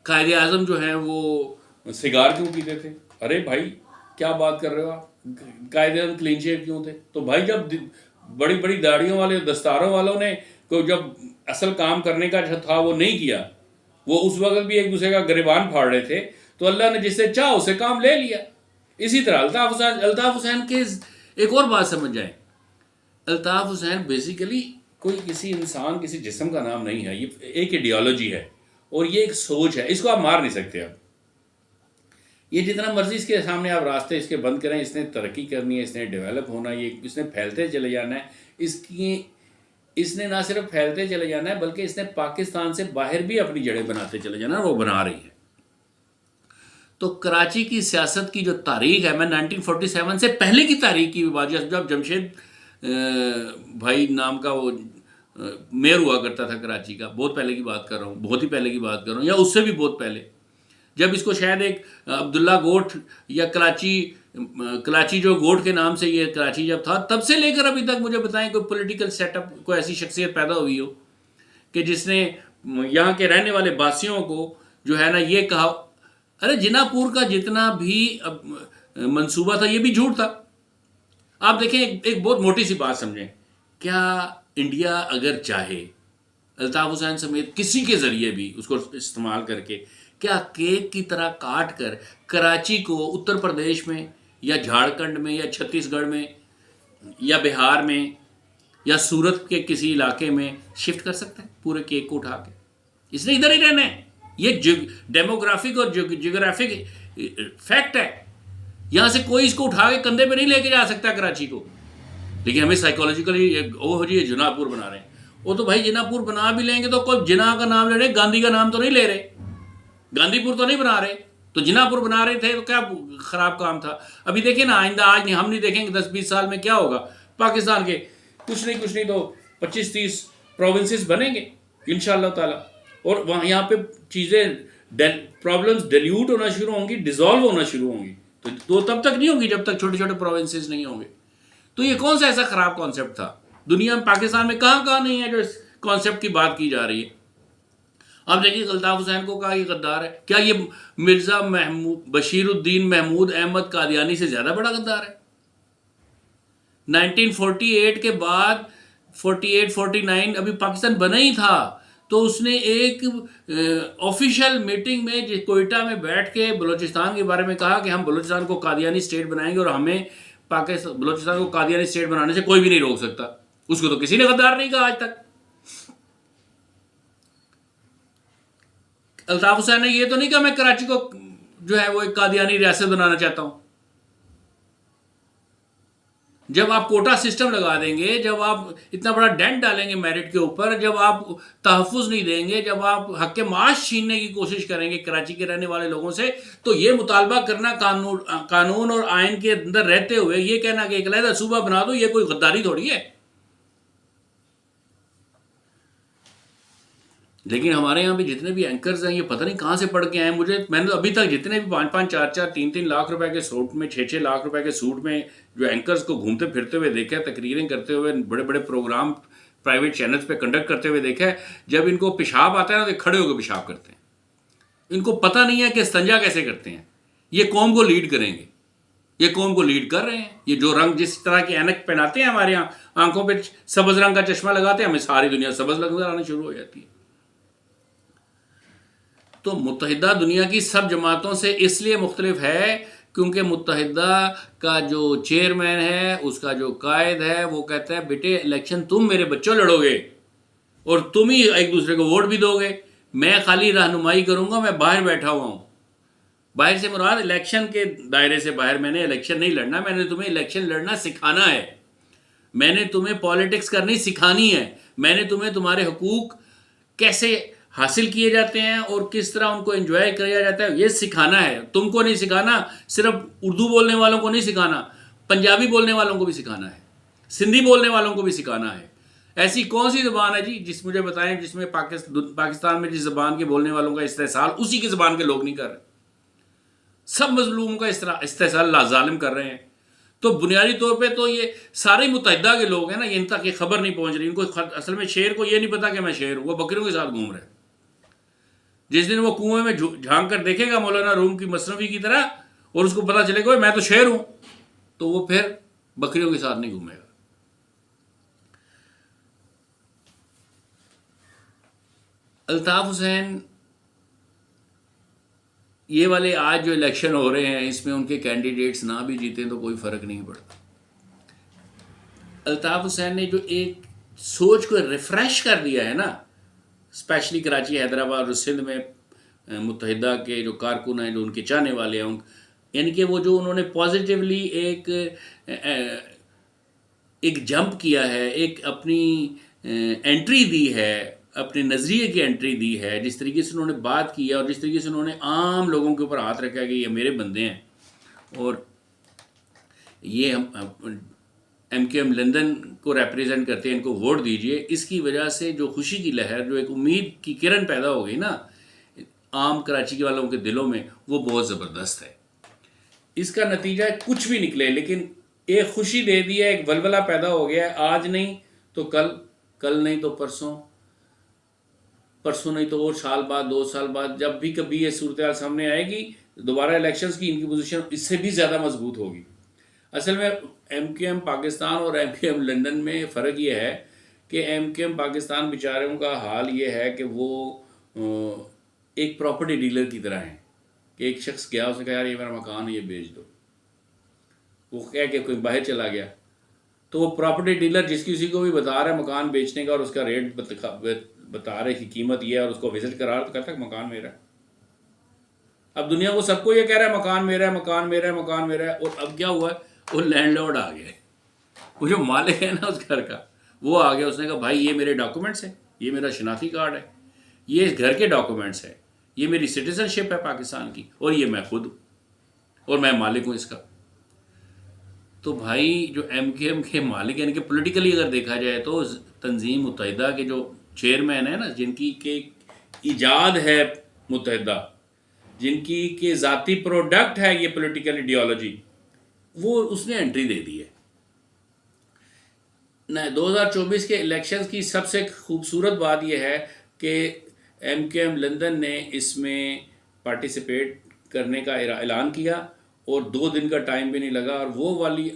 कायदे आज़म जो है वो सिगार क्यों पीते थे, अरे भाई क्या बात कर रहे हो आप? कायदे आज़म क्लीन शेव क्यों थे? तो भाई जब बड़ी बड़ी दाढ़ियों वाले दस्तारों वालों ने को जब असल काम करने का था वो नहीं किया, वो उस वक्त भी एक दूसरे का गिरबान फाड़ रहे थे, तो अल्लाह ने जिससे चाह उसे काम ले लिया। इसी तरह अल्ताफ़ हुसैन के एक और बात समझ जाए, अल्ताफ़ हुसैन बेसिकली कोई किसी इंसान किसी जिस्म का नाम नहीं है, ये एक आइडियोलॉजी है और ये एक सोच है, इसको आप मार नहीं सकते। अब ये जितना मर्जी इसके सामने आप रास्ते इसके बंद करें, इसने तरक्की करनी है, इसने डेवलप होना है, ये इसने फैलते चले जाना है, इसने ना सिर्फ फैलते चले जाना है बल्कि इसने पाकिस्तान से बाहर भी अपनी जड़ें बनाते चले जाना है, वो बना रही है। तो कराची की सियासत की जो तारीख है, मैं 1947 से पहले की तारीख की बात, जब जमशेद भाई नाम का वो मेयर हुआ करता था कराची का, बहुत पहले की बात कर रहा हूँ, बहुत ही पहले की बात कर रहा हूँ, या उससे भी बहुत पहले, जब इसको शायद एक अब्दुल्ला गोट या कराची जो गोट के नाम से ये कराची जब था, तब से लेकर अभी तक मुझे बताएं कोई पॉलिटिकल सेटअप, कोई ऐसी शख्सियत पैदा हुई हो कि जिसने यहाँ के रहने वाले बासियों को जो है ना ये कहा, अरे जिनापुर का जितना भी मंसूबा था ये भी झूठ था। आप देखें, एक बहुत मोटी सी बात समझें, क्या इंडिया अगर चाहे अल्ताफ़ हुसैन समेत किसी के ज़रिए भी उसको इस्तेमाल करके, क्या केक की तरह काट कर कराची को उत्तर प्रदेश में या झारखंड में या छत्तीसगढ़ में या बिहार में या सूरत के किसी इलाके में शिफ्ट कर सकता है पूरे केक को उठा के? इसने इधर ही रहना है। ये डेमोग्राफिक और जियोग्राफिक फैक्ट है। यहाँ से कोई इसको उठा के कंधे पे नहीं लेके जा सकता कराची को, लेकिन हमें साइकोलॉजिकली वो जी जिनापुर बना रहे हैं। वो तो भाई जिनापुर बना भी लेंगे तो कोई जिना का नाम ले रहे, गांधी का नाम तो नहीं ले रहे, गांधीपुर तो नहीं बना रहे, तो जिनापुर बना रहे थे, तो क्या खराब काम था? अभी देखिए ना, आइंदा आज नहीं, हम नहीं देखेंगे 10-20 साल में क्या होगा पाकिस्तान के, कुछ नहीं तो 25-30 प्रोविंसेस बनेंगे इंशाअल्लाह ताला, और वहाँ यहाँ पे चीज़ें प्रॉब्लम्स डिल्यूट होना शुरू होंगी, डिसॉल्व होना शुरू होंगी। तो तब तक नहीं होगी जब तक छोटे छोटे प्रोविंसेस नहीं होंगे। तो ये कौन सा ऐसा खराब कॉन्सेप्ट था? दुनिया में पाकिस्तान में कहाँ नहीं है जो इस कॉन्सेप्ट की बात की जा रही है। अब देखिए, अल्ताफ़ हुसैन को कहा ये गद्दार है, क्या ये मिर्ज़ा बशीरुद्दीन महमूद अहमद कादियानी से ज़्यादा बड़ा गद्दार है? 1948 के बाद 48-49 अभी पाकिस्तान बना ही था, तो उसने एक ऑफिशियल मीटिंग में कोयटा में बैठ के बलूचिस्तान के बारे में कहा कि हम बलूचिस्तान को कादियानी स्टेट बनाएंगे और हमें पाकिस्तान बलूचिस्तान को कादियानी स्टेट बनाने से कोई भी नहीं रोक सकता। उसको तो किसी ने गद्दार नहीं कहा आज तक। अल्ताफ हुसैन ने ये तो नहीं कहा मैं कराची को जो है वो एक कादियानी रियासत बनाना चाहता हूं। जब आप कोटा सिस्टम लगा देंगे, जब आप इतना बड़ा डेंट डालेंगे मेरिट के ऊपर, जब आप तहफ़्फ़ुज़ नहीं देंगे, जब आप हक के माश छीनने की कोशिश करेंगे कराची के रहने वाले लोगों से, तो ये मुतालबा करना कानून और आइन के अंदर रहते हुए ये कहना कि एक अलहदा सूबा बना दो, ये कोई गद्दारी थोड़ी है। लेकिन हमारे यहाँ भी जितने भी एंकर्स हैं ये पता नहीं कहाँ से पढ़ के आए। मैंने तो अभी तक जितने भी 5-5, 4-4, 3-3 लाख रुपए के सूट में, 6-6 लाख रुपए के सूट में जो एंकर्स को घूमते फिरते हुए देखा है, तकरीरें करते हुए, बड़े बड़े प्रोग्राम प्राइवेट चैनल्स पे कंडक्ट करते हुए देखा है, जब इनको पेशाब आता है ना तो खड़े होकर पेशाब करते हैं। इनको पता नहीं है कि इस्तंजा कैसे करते हैं। ये कौम को लीड करेंगे, ये कौम को लीड कर रहे हैं। ये जो रंग जिस तरह की ऐनक पहनाते हैं, हमारे यहाँ आंखों पर सब्ज रंग का चश्मा लगाते हैं, हमें सारी दुनिया सब्ज नजर आना शुरू हो जाती है। तो मुत्तहिदा दुनिया की सब जमातों से इसलिए मुख्तलिफ है क्योंकि मुत्तहिदा का जो चेयरमैन है, उसका जो कायद है, वो कहता है बेटे इलेक्शन तुम मेरे बच्चों लड़ोगे और तुम ही एक दूसरे को वोट भी दोगे, मैं खाली रहनुमाई करूंगा, मैं बाहर बैठा हुआ हूँ। बाहर से मुराद इलेक्शन के दायरे से बाहर। मैंने इलेक्शन नहीं लड़ना, मैंने तुम्हें इलेक्शन लड़ना सिखाना है, मैंने तुम्हें पॉलिटिक्स करनी सिखानी है, मैंने तुम्हें तुम्हारे हकूक कैसे हासिल किए जाते हैं और किस तरह उनको एंजॉय किया जाता है ये सिखाना है। तुमको नहीं सिखाना, सिर्फ उर्दू बोलने वालों को नहीं सिखाना, पंजाबी बोलने वालों को भी सिखाना है, सिंधी बोलने वालों को भी सिखाना है। ऐसी कौन सी ज़बान है जी मुझे बताएं जिसमें पाकिस्तान में जिस ज़बान के बोलने वालों का इस्तेहसाल उसी की ज़बान के लोग नहीं कर रहे। सब मजलूमों का इस्तेहसाल जालिम कर रहे हैं। तो बुनियादी तौर पे तो ये सारे मुत्तहिदा के लोग हैं ना, इन तक ये खबर नहीं पहुंच रही। इनको असल में शेर को ये नहीं पता कि मैं शेर हूँ, वो बकरियों के साथ घूम रहे हैं। जिस दिन वो कुएं में झांक कर देखेगा मौलाना रूम की मसनवी की तरह और उसको पता चलेगा मैं तो शेर हूं, तो वो फिर बकरियों के साथ नहीं घूमेगा। अल्ताफ हुसैन, ये वाले आज जो इलेक्शन हो रहे हैं इसमें उनके कैंडिडेट्स ना भी जीते तो कोई फर्क नहीं पड़ता। अल्ताफ हुसैन ने जो एक सोच को रिफ्रेश कर दिया है ना, स्पेशली कराची, हैदराबाद और सिंध में मुत्तहिदा के जो कारकुन हैं, जो उनके चाहने वाले हैं, यानी कि वो जो उन्होंने पॉजिटिवली एक जंप किया है, एक अपनी एंट्री दी है, अपने नज़रिए की एंट्री दी है, जिस तरीके से उन्होंने बात की है और जिस तरीके से उन्होंने आम लोगों के ऊपर हाथ रखा कि ये मेरे बंदे हैं और ये हम MQM लंदन को रिप्रेजेंट करते हैं, इनको वोट दीजिए। इसकी वजह से जो खुशी की लहर, जो एक उम्मीद की किरण पैदा हो गई ना आम कराची के वालों के दिलों में, वो बहुत ज़बरदस्त है। इसका नतीजा कुछ भी निकले, लेकिन एक खुशी दे दी है, एक वलवला पैदा हो गया है। आज नहीं तो कल, कल नहीं तो परसों, परसों नहीं तो और साल बाद, 2 साल बाद, जब भी कभी ये सूरत हाल सामने आएगी, दोबारा इलेक्शंस की इनकी पोजीशन इससे भी ज़्यादा मजबूत होगी। असल में MQM पाकिस्तान और MQM लंदन में फ़र्क ये है कि MQM पाकिस्तान बेचारों का हाल ये है कि वो एक प्रॉपर्टी डीलर की तरह हैं कि एक शख्स गया, उसने कहा यार ये मेरा मकान है, ये बेच दो। वो कह के कोई बाहर चला गया, तो वो प्रॉपर्टी डीलर जिसकी उसी को भी बता रहा है मकान बेचने का और उसका रेट बता रहे कि कीमत ये है और उसको विजिट करा, तो कहता है मकान मेरा है। अब दुनिया को सबको ये कह रहा है मकान मेरा है, मकान मेरा है, मकान मेरा है। और अब क्या हुआ है, वो लैंडलॉर्ड आ गया, वो जो मालिक है ना उस घर का, वो आ गया। उसने कहा भाई ये मेरे डॉक्यूमेंट्स हैं, ये मेरा शनाख्ती कार्ड है, ये इस घर के डॉक्यूमेंट्स है, ये मेरी सिटीजनशिप है पाकिस्तान की, और ये मैं खुद और मैं मालिक हूँ इसका। तो भाई जो MQM के मालिक यानी कि पॉलिटिकली अगर देखा जाए तो तंजीम मुत्तहिदा के जो चेयरमैन है ना, जिनकी के इजाद है मुत्तहिदा, जिनकी के ज़ाती प्रोडक्ट है ये पॉलिटिकल आइडियोलॉजी, वो उसने एंट्री दे दी है ना। 2024 के इलेक्शंस की सबसे खूबसूरत बात यह है कि MQM लंदन ने इसमें पार्टिसिपेट करने का ऐलान किया और 2 दिन का टाइम भी नहीं लगा, और वो वाली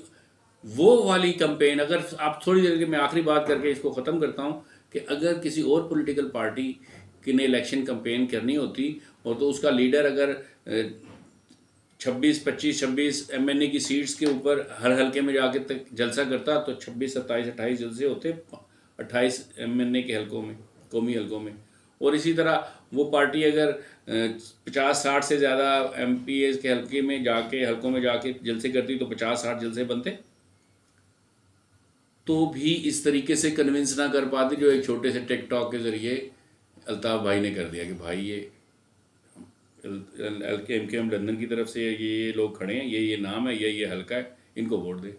वो वाली कैंपेन अगर आप थोड़ी देर के, मैं आखिरी बात करके इसको ख़त्म करता हूँ, कि अगर किसी और पॉलिटिकल पार्टी की ने इलेक्शन कैंपेन करनी होती और तो उसका लीडर अगर 26 25 26 MNA की सीट्स के ऊपर हर हलके में जाके तक जलसा करता, तो 26 27 28 जलसे होते 28 MNA के हलकों में, कौमी हलकों में। और इसी तरह वो पार्टी अगर 50 60 से ज़्यादा MPAs के हलके में जाके, हलकों में जाके जलसे करती, तो 50 60 जलसे बनते, तो भी इस तरीके से कन्विंस ना कर पाते जो एक छोटे से टिकटॉक के ज़रिए अल्ताफ़ भाई ने कर दिया कि भाई ये MKM लंदन की तरफ से ये लोग खड़े हैं, ये नाम है, ये हल्का है, इनको वोट दे।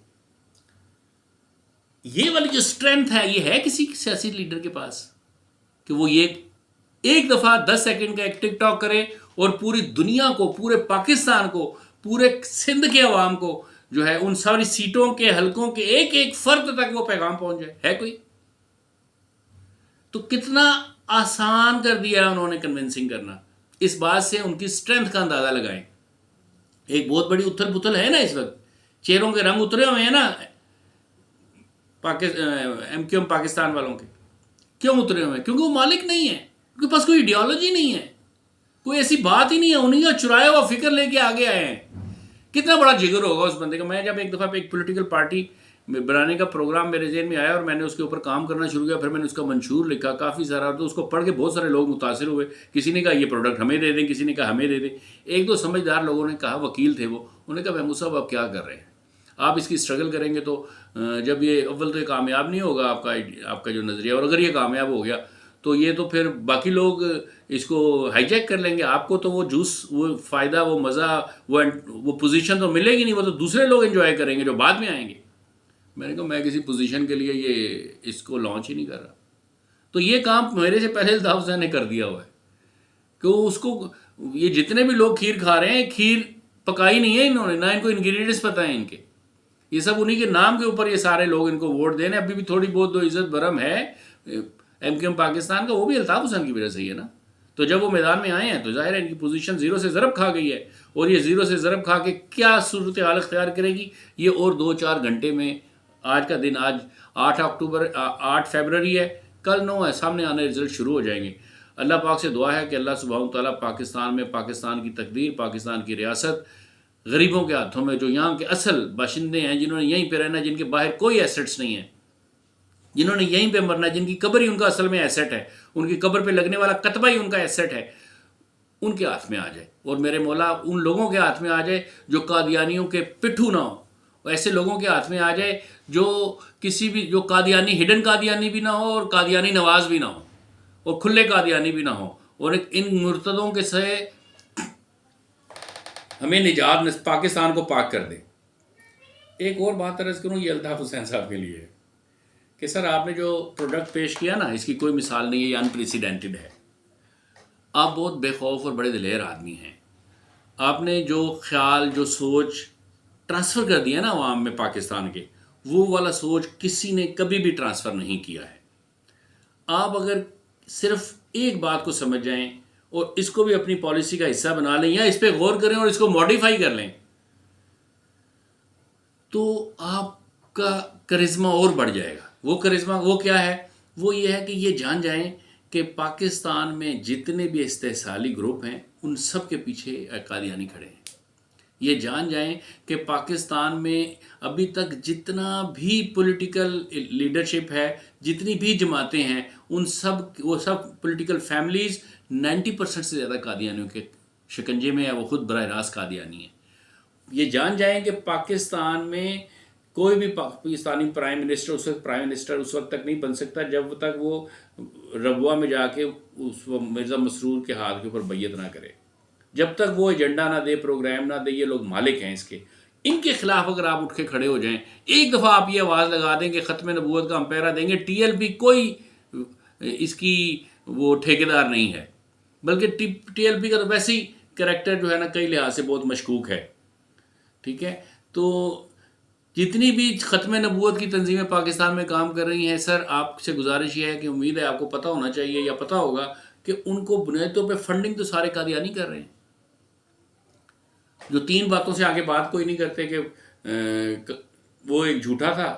ये वाली जो स्ट्रेंथ है, ये है किसी सियासी लीडर के पास कि वो ये एक दफ़ा 10 सेकंड का एक टिकटॉक करे और पूरी दुनिया को, पूरे पाकिस्तान को, पूरे सिंध के अवाम को जो है, उन सारी सीटों के, हलकों के एक एक फर्द तक वो पैगाम पहुंच जाए? है कोई? तो कितना आसान कर दिया है उन्होंने कन्विंसिंग करना। इस बात से उनकी स्ट्रेंथ का अंदाजा लगाएं। एक बहुत बड़ी उथल पुथल है ना इस वक्त, चेहरों के रंग उतरे हुए हैं ना MQM पाकिस्तान वालों के। क्यों उतरे हुए हैं? क्योंकि वो मालिक नहीं है, उनके पास कोई आइडियोलॉजी नहीं है, कोई ऐसी बात ही नहीं है, उन्हीं का चुराया हुआ फिक्र लेके आगे आए हैं। कितना बड़ा जिगर होगा उस बंदे का। मैं जब एक दफ़ा एक पॉलिटिकल पार्टी बनाने का प्रोग्राम मेरे जहन में आया और मैंने उसके ऊपर काम करना शुरू किया, फिर मैंने उसका मंशूर लिखा काफ़ी सारा, तो उसको पढ़ के बहुत सारे लोग मुतासिर हुए। किसी ने कहा ये प्रोडक्ट हमें दे दें, किसी ने कहा हमें दे दें। एक दो समझदार लोगों ने कहा, वकील थे वो, उन्होंने कहा महमूद साहब आप क्या कर रहे हैं, आप इसकी स्ट्रगल करेंगे तो जब ये अव्वल तो ये कामयाब नहीं होगा आपका जो नज़रिया, और अगर ये कामयाब हो गया तो ये तो फिर बाकी लोग इसको हाईजैक कर लेंगे, आपको तो वो जूस, वो फ़ायदा, वो मज़ा, वो पोजीशन तो मिलेगी नहीं, वो तो दूसरे लोग एंजॉय करेंगे जो बाद में आएंगे। मैंने कहा मैं किसी पोजीशन के लिए ये इसको लॉन्च ही नहीं कर रहा। तो ये काम मेरे से पहले अल्ताफ़ हुसैन ने कर दिया हुआ है कि उसको, ये जितने भी लोग खीर खा रहे हैं, खीर पकाई नहीं है इन्होंने, ना इनको इंग्रेडिएंट्स पता है इनके, ये सब उन्हीं के नाम के ऊपर ये सारे लोग इनको वोट देने। अभी भी थोड़ी बहुत जो इज्जत भरम है MQM पाकिस्तान का, वो भी अल्ताफ़ हुसैन की वजह से ही है ना। तो जब वो मैदान में आए हैं तो जाहिर है इनकी पोजीशन ज़ीरो से ज़रब खा गई है, और ये ज़ीरो से ज़रब खा के क्या सूरत हाल अख्तियार करेगी ये और 2 4 घंटे में, आज का दिन, आज 8 फरवरी है, कल 9 है, सामने आने रिजल्ट शुरू हो जाएंगे। अल्लाह पाक से दुआ है कि अल्लाह सुब्हानहू तआला पाकिस्तान में पाकिस्तान की तकदीर, पाकिस्तान की रियासत गरीबों के हाथों में, जो यहाँ के असल बाशिंदे हैं, जिन्होंने यहीं पे रहना, जिनके बाहर कोई एसेट्स नहीं है, जिन्होंने यहीं पे मरना, जिनकी कब्र ही उनका असल में एसेट है, उनकी कब्र पे लगने वाला कतबा ही उनका एसेट है, उनके हाथ में आ जाए। और मेरे मौला उन लोगों के हाथ में आ जाए जो कादियानियों के पिट्ठू ना हो, ऐसे लोगों के हाथ में आ जाए जो किसी भी, जो कादियानी, हिडन कादियानी भी ना हो और कादियानी नवाज भी ना हो और खुले कादियानी भी ना हो, और इन मुर्तदों के से हमें निजात, पाकिस्तान को पाक कर दे। एक और बात अर्ज़ करूँ, ये अल्ताफ़ हुसैन साहब के लिए है कि सर आपने जो प्रोडक्ट पेश किया ना, इसकी कोई मिसाल नहीं है, ये अनप्रेसिडेंटेड है। आप बहुत बेखौफ और बड़े दिलेर आदमी हैं। आपने जो ख्याल, जो सोच ट्रांसफ़र कर दिया ना अवाम में पाकिस्तान के, वो वाला सोच किसी ने कभी भी ट्रांसफ़र नहीं किया है। आप अगर सिर्फ एक बात को समझ जाएं और इसको भी अपनी पॉलिसी का हिस्सा बना लें, या इस पर गौर करें और इसको मॉडिफाई कर लें, तो आपका करिश्मा और बढ़ जाएगा। वो करिश्मा वो क्या है? वो ये है कि ये जान जाएं कि पाकिस्तान में जितने भी इस्तेहसाली ग्रुप हैं उन सब के पीछे कादियानी खड़े हैं। ये जान जाएं कि पाकिस्तान में अभी तक जितना भी पॉलिटिकल लीडरशिप है, जितनी भी जमातें हैं, उन सब, वो सब पॉलिटिकल फैमिलीज़ 90% से ज़्यादा कादियानियों के शिकंजे में है, वो खुद बराह रास्त कादियानी है। ये जान जाएं कि पाकिस्तान में कोई भी पाकिस्तानी प्राइम मिनिस्टर उस वक्त तक नहीं बन सकता जब तक वो रबुआ में जाके उस मिर्ज़ा मसरूर के हाथ के ऊपर बैयत ना करे, जब तक वो एजेंडा ना दे, प्रोग्राम ना दे। ये लोग मालिक हैं इसके। इनके खिलाफ अगर आप उठ के खड़े हो जाएं, एक दफ़ा आप ये आवाज़ लगा दें कि ख़त्म नबूवत का हम पहरा देंगे, TLP कोई इसकी वो ठेकेदार नहीं है, बल्कि TLP का तो वैसे ही करैक्टर जो है ना कई लिहाज से बहुत मशकूक है। ठीक है, तो जितनी भी ख़त्म नबूवत की तंजीमें पाकिस्तान में काम कर रही हैं, सर आपसे गुजारिश ये है कि उम्मीद है आपको पता होना चाहिए या पता होगा कि उनको बुनियादी तौर पे फंडिंग तो सारे कादियानी कर रहे हैं। जो 3 बातों से आगे बात कोई नहीं करते कि वो एक झूठा था,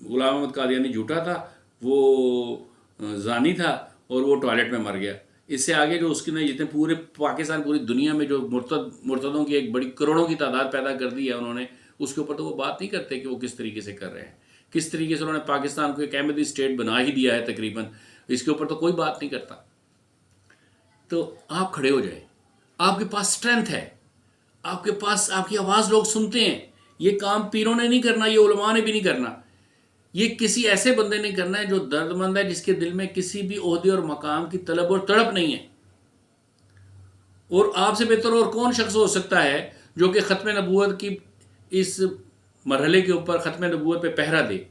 गुलाम अहमद कादियानी झूठा था, वो जानी था और वो टॉयलेट में मर गया। इससे आगे जो उसकी ने जितने पूरे पाकिस्तान, पूरी दुनिया में जो मुर्तदों की एक बड़ी करोड़ों की तादाद पैदा कर दी है उन्होंने, उसके ऊपर तो वो बात नहीं करते कि वो किस तरीके से कर रहे हैं, किस तरीके से उन्होंने पाकिस्तान को एक अहमदी स्टेट बना ही दिया है तकरीबन। इसके ऊपर तो कोई बात नहीं करता। तो आप खड़े हो जाए, आपके पास स्ट्रेंथ है, आपके पास आपकी आवाज़ लोग सुनते हैं। ये काम पीरों ने नहीं करना, ये उलमा ने भी नहीं करना, ये किसी ऐसे बंदे ने करना है जो दर्दमंद है, जिसके दिल में किसी भी ओहदे और मकाम की तलब और तड़प नहीं है। और आपसे बेहतर और कौन शख्स हो सकता है जो कि ख़त्म नबूवत की इस मरहले के ऊपर, ख़त्म नबूवत पे पहरा दे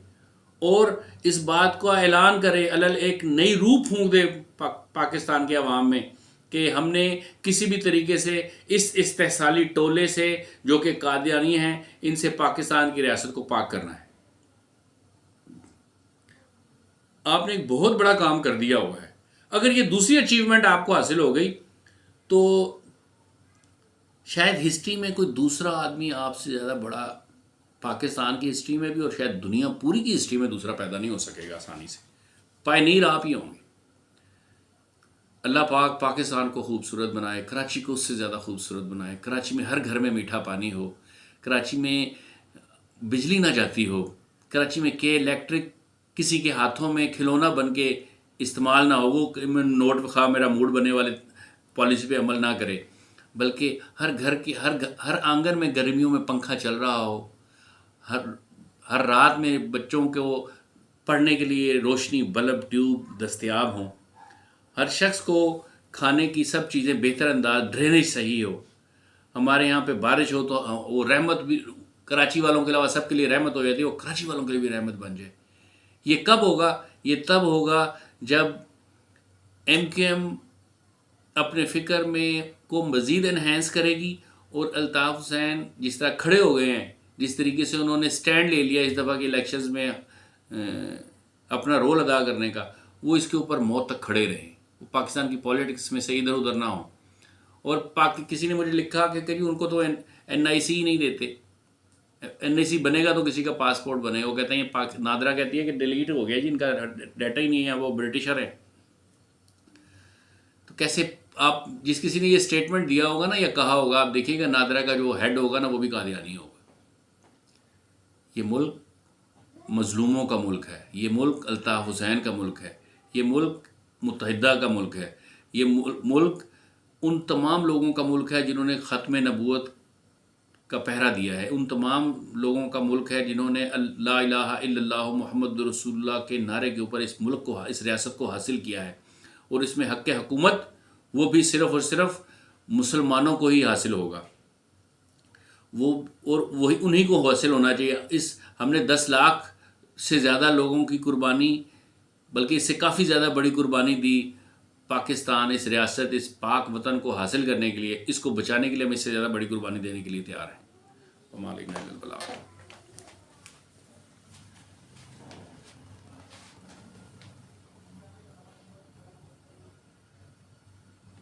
और इस बात का ऐलान करे, अलल एक नई रूह फूंक दे पाकिस्तान के अवाम में कि हमने किसी भी तरीके से इस इस्तेहसाली टोले से जो कि कादियानी हैं, इनसे पाकिस्तान की रियासत को पाक करना है। आपने एक बहुत बड़ा काम कर दिया हुआ है। अगर ये दूसरी अचीवमेंट आपको हासिल हो गई तो शायद हिस्ट्री में कोई दूसरा आदमी आपसे ज़्यादा बड़ा, पाकिस्तान की हिस्ट्री में भी और शायद दुनिया पूरी की हिस्ट्री में दूसरा पैदा नहीं हो सकेगा आसानी से। पायनीर आप ही होंगे। अल्लाह पाक पाकिस्तान को खूबसूरत बनाए, कराची को उससे ज़्यादा खूबसूरत बनाए, कराची में हर घर में मीठा पानी हो, कराची में बिजली ना जाती हो, कराची में के इलेक्ट्रिक किसी के हाथों में खिलौना बन के इस्तेमाल ना हो, वो नोट खा मेरा मूड बने वाले पॉलिसी पे अमल ना करे, बल्कि हर घर की हर आंगन में गर्मियों में पंखा चल रहा हो, हर रात में बच्चों को पढ़ने के लिए रोशनी, बल्ब, ट्यूब दस्तयाब हों, हर शख्स को खाने की सब चीज़ें बेहतर अंदाज, ड्रेनेज सही हो, हमारे यहाँ पे बारिश हो तो वो रहमत भी कराची वालों के अलावा सबके लिए रहमत हो जाती है, वो कराची वालों के लिए भी रहमत बन जाए। ये कब होगा? ये तब होगा जब MQM अपने फ़िक्र में को मज़ीद इन्हेंस करेगी और अल्ताफ़ हुसैन जिस तरह खड़े हो गए हैं, जिस तरीके से उन्होंने स्टैंड ले लिया इस दफ़ा के इलेक्शंस में अपना रोल अदा करने का, वो इसके ऊपर मौत तक खड़े रहें, वो पाकिस्तान की पॉलिटिक्स में से इधर उधर ना हो। और किसी ने मुझे लिखा कि उनको तो NIC ही नहीं देते, NIC बनेगा तो किसी का पासपोर्ट बनेगा। वो कहते हैं, नादरा कहती है कि डिलीट हो गया जी, इनका डाटा ही नहीं है, वो ब्रिटिशर है। तो कैसे आप, जिस किसी ने ये स्टेटमेंट दिया होगा ना या कहा होगा, आप देखिएगा नादरा का जो हेड होगा ना वो भी कादियानी होगा। ये मुल्क मजलूमों का मुल्क है, ये मुल्क अल्ताफ़ हुसैन का मुल्क है, ये मुल्क मुत्तहिदा का मुल्क है, ये मुल्क उन तमाम लोगों का मुल्क है जिन्होंने ख़त्म नबूवत का पहरा दिया है, उन तमाम लोगों का मुल्क है जिन्होंने ला इलाहा इल्लल्लाहु मुहम्मदुर रसूलुल्लाह के नारे के ऊपर इस मुल्क को, इस रियासत को हासिल किया है। और इसमें हक़ हुकूमत वो भी सिर्फ़ और सिर्फ मुसलमानों को ही हासिल होगा, वो और वही उन्हीं को हासिल होना चाहिए। हमने 10 लाख से ज़्यादा लोगों की कुर्बानी, बल्कि इससे काफ़ी ज़्यादा बड़ी कुर्बानी दी पाकिस्तान, इस रियासत, इस पाक वतन को हासिल करने के लिए, इसको बचाने के लिए हम इससे ज़्यादा बड़ी कुर्बानी देने के लिए तैयार हैं।